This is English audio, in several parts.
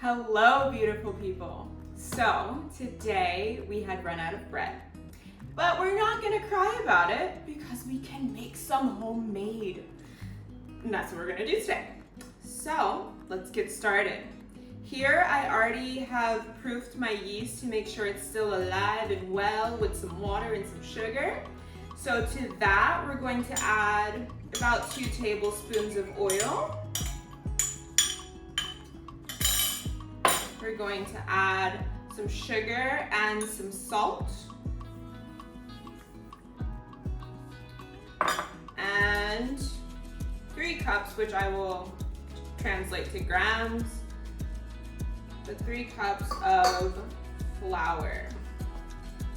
Hello, beautiful people. So today we had run out of bread, but we're not gonna cry about it because we can make some homemade. And that's what we're gonna do today. So let's get started. Here I already have proofed my yeast to make sure it's still alive and well with some water and some sugar. So to that, we're going to add about 2 tablespoons of oil. We're going to add some sugar and some salt. And 3 cups, which I will translate to grams, but 3 cups of flour.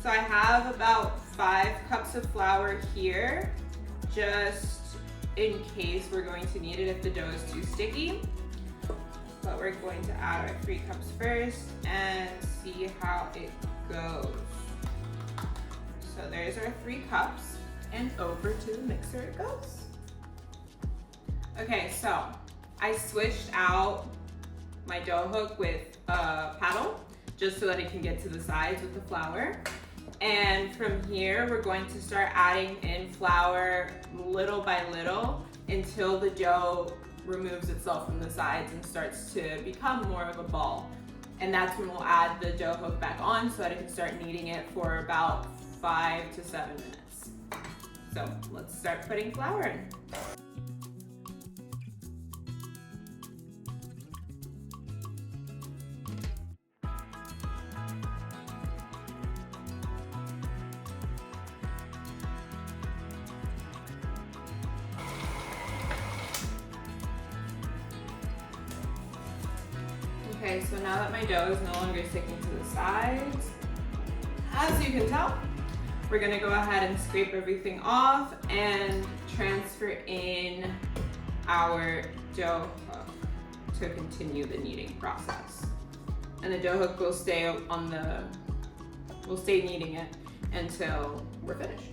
So I have about 5 cups of flour here, just in case we're going to need it if the dough is too sticky. But we're going to add our 3 cups first and see how it goes. So there's our 3 cups, and over to the mixer it goes. Okay, so I switched out my dough hook with a paddle just so that it can get to the sides with the flour. And from here, we're going to start adding in flour little by little until the dough removes itself from the sides and starts to become more of a ball. And that's when we'll add the dough hook back on so that I can start kneading it for about 5 to 7 minutes. So let's start putting flour in. Okay, so now that my dough is no longer sticking to the sides, as you can tell, we're gonna go ahead and scrape everything off and transfer in our dough hook to continue the kneading process. And the dough hook will stay we'll stay kneading it until we're finished.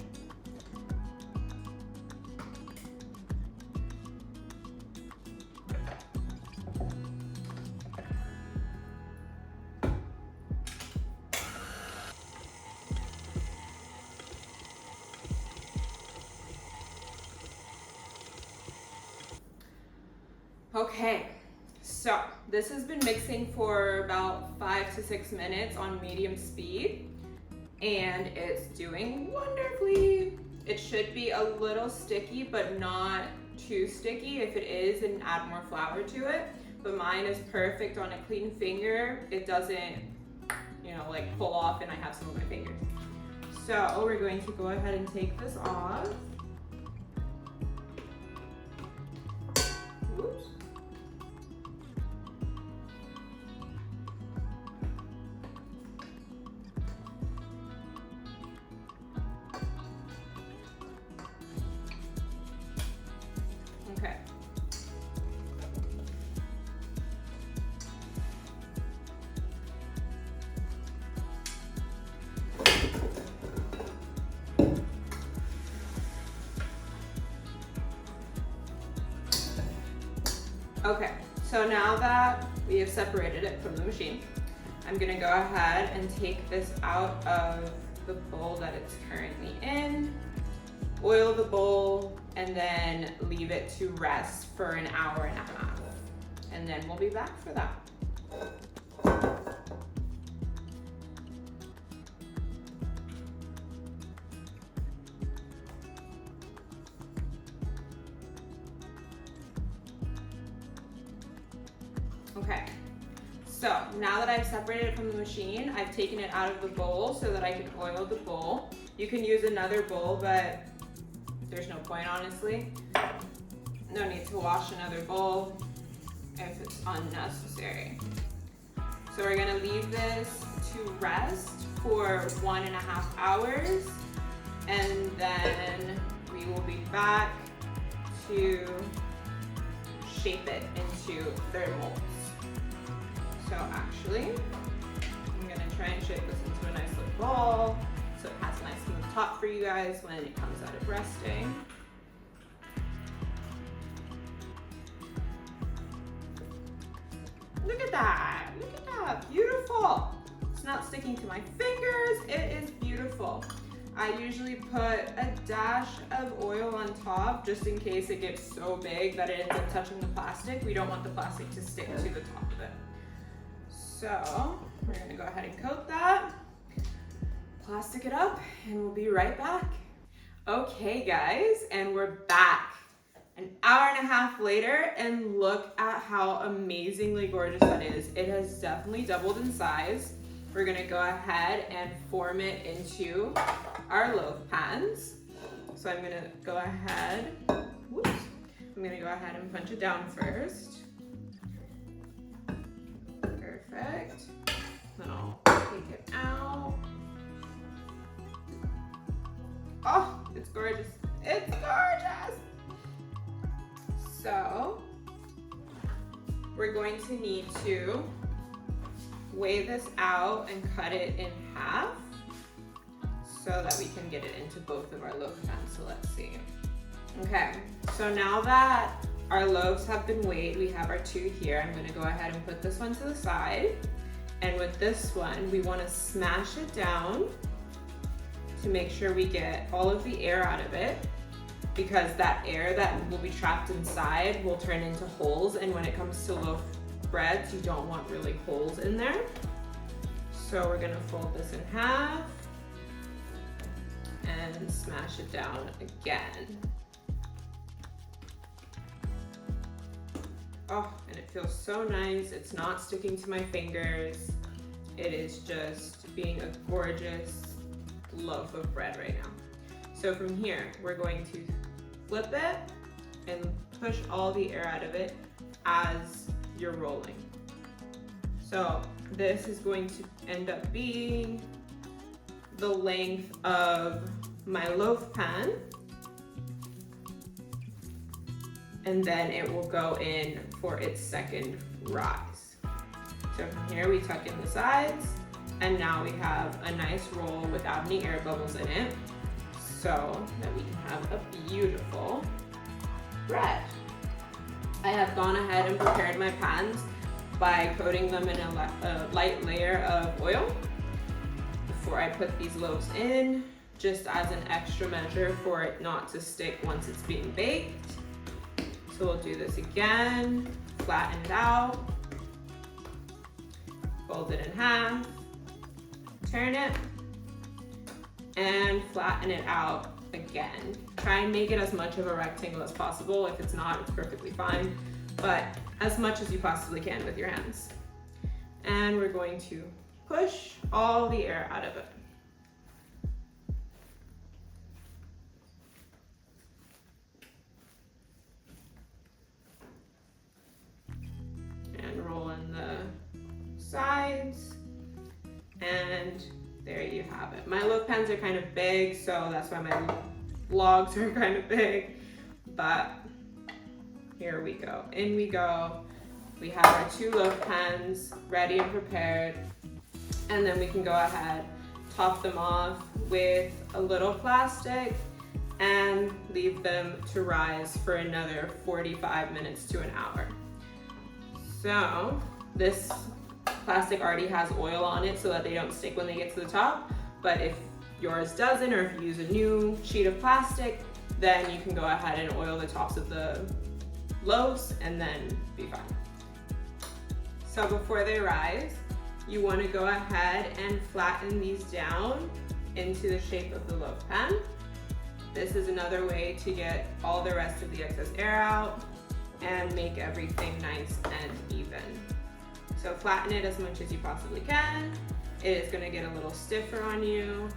Okay, so this has been mixing for about 5 to 6 minutes on medium speed, and it's doing wonderfully. It should be a little sticky, but not too sticky. If it is, then add more flour to it. But mine is perfect on a clean finger. It doesn't, like pull off and I have some of my fingers. So we're going to go ahead and take this off. Whoops. Okay. Okay, so now that we have separated it from the machine, I'm gonna go ahead and take this out of the bowl that it's currently in, oil the bowl, and then leave it to rest for an hour and a half. And then we'll be back for that. Okay, so now that I've separated it from the machine, I've taken it out of the bowl so that I can oil the bowl. You can use another bowl, but there's no point, honestly. No need to wash another bowl if it's unnecessary. So we're gonna leave this to rest for 1.5 hours, and then we will be back to shape it into their molds. actually, I'm gonna try and shape this into a nice little ball so it has a nice smooth top for you guys when it comes out of resting. Look at that, beautiful. It's not sticking to my fingers, it is beautiful. I usually put a dash of oil on top just in case it gets so big that it ends up touching the plastic. We don't want the plastic to stick to the top of it. So we're gonna go ahead and coat that, plastic it up, and we'll be right back. Okay guys, and we're back. An hour and a half later, and look at how amazingly gorgeous that is. It has definitely doubled in size. We're gonna go ahead and form it into our loaf pans. So I'm gonna go ahead, whoops, I'm gonna go ahead and punch it down first. Perfect. Then I'll take it out. Oh, it's gorgeous. It's gorgeous. So we're going to need to weigh this out and cut it in half so that we can get it into both of our loaf pans. So let's see. Okay, so now that our loaves have been weighed, we have our two here. I'm gonna go ahead and put this one to the side. And with this one, we wanna smash it down to make sure we get all of the air out of it, because that air that will be trapped inside will turn into holes, and when it comes to loaf breads, you don't want really holes in there. So we're gonna fold this in half and smash it down again. Oh, and it feels so nice. It's not sticking to my fingers. It is just being a gorgeous loaf of bread right now. So from here, we're going to flip it and push all the air out of it as you're rolling. So this is going to end up being the length of my loaf pan, and then it will go in for its second rise. So from here we tuck in the sides, and now we have a nice roll without any air bubbles in it, so that we can have a beautiful bread. I have gone ahead and prepared my pans by coating them in a light layer of oil before I put these loaves in, just as an extra measure for it not to stick once it's being baked. So we'll do this again, flatten it out, fold it in half, turn it, and flatten it out again. Try and make it as much of a rectangle as possible. If it's not, it's perfectly fine, but as much as you possibly can with your hands. And we're going to push all the air out of it. And roll in the sides, and there you have it. My loaf pans are kind of big, so that's why my logs are kind of big, but here we go. In we go. We have our two loaf pans ready and prepared, and then we can go ahead, top them off with a little plastic and leave them to rise for another 45 minutes to an hour. So this plastic already has oil on it so that they don't stick when they get to the top, but if yours doesn't, or if you use a new sheet of plastic, then you can go ahead and oil the tops of the loaves and then be fine. So before they rise, you want to go ahead and flatten these down into the shape of the loaf pan. This is another way to get all the rest of the excess air out and make everything nice and even. So flatten it as much as you possibly can. It is going to get a little stiffer on you,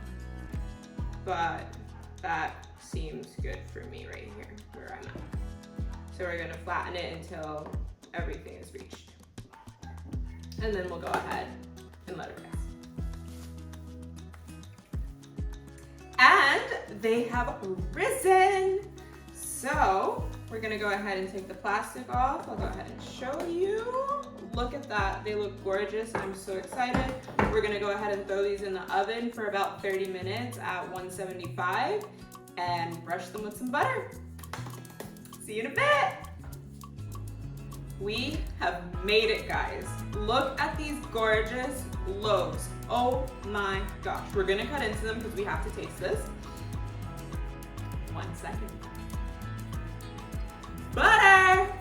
but that seems good for me right here where I'm at. So we're going to flatten it until everything is reached. And then we'll go ahead and let it rest. And they have risen. So we're gonna go ahead and take the plastic off. I'll go ahead and show you. look at that. They look gorgeous. I'm so excited. We're gonna go ahead and throw these in the oven for about 30 minutes at 175 and brush them with some butter. See you in a bit. We have made it, guys. Look at these gorgeous loaves. Oh my gosh. We're gonna cut into them because we have to taste this. 1 second. Butter!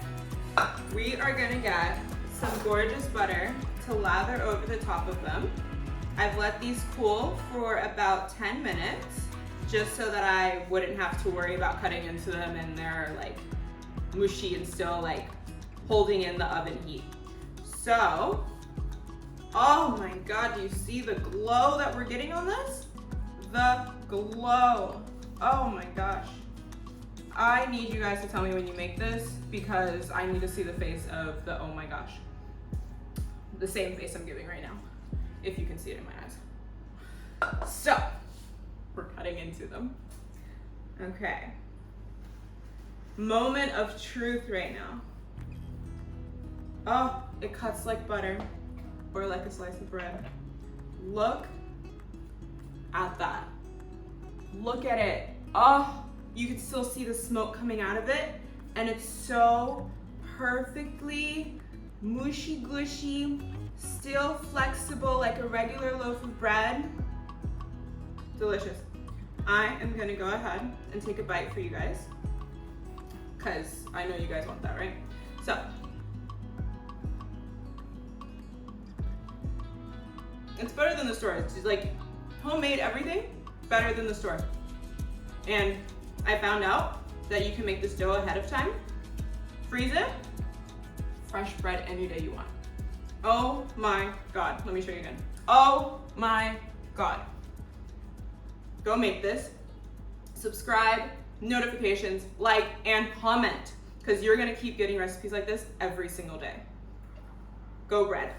We are gonna get some gorgeous butter to lather over the top of them. I've let these cool for about 10 minutes just so that I wouldn't have to worry about cutting into them and they're like mushy and still like holding in the oven heat. So, oh my God, do you see the glow that we're getting on this? The glow. Oh my gosh. I need you guys to tell me when you make this because I need to see the face of the oh my gosh. The same face I'm giving right now, if you can see it in my eyes. So, we're cutting into them. Okay. Moment of truth right now. Oh, it cuts like butter or like a slice of bread. Look at that. Look at it. Oh, you can still see the smoke coming out of it, and it's so perfectly mushy gushy, still flexible like a regular loaf of bread. Delicious. I am gonna go ahead and take a bite for you guys because I know you guys want that, right? So, it's better than the store. It's like homemade everything, better than the store. And I found out that you can make this dough ahead of time, freeze it, fresh bread any day you want. Oh my God, let me show you again. Oh my God. Go make this, subscribe, notifications, like, and comment, because you're gonna keep getting recipes like this every single day. Go bread.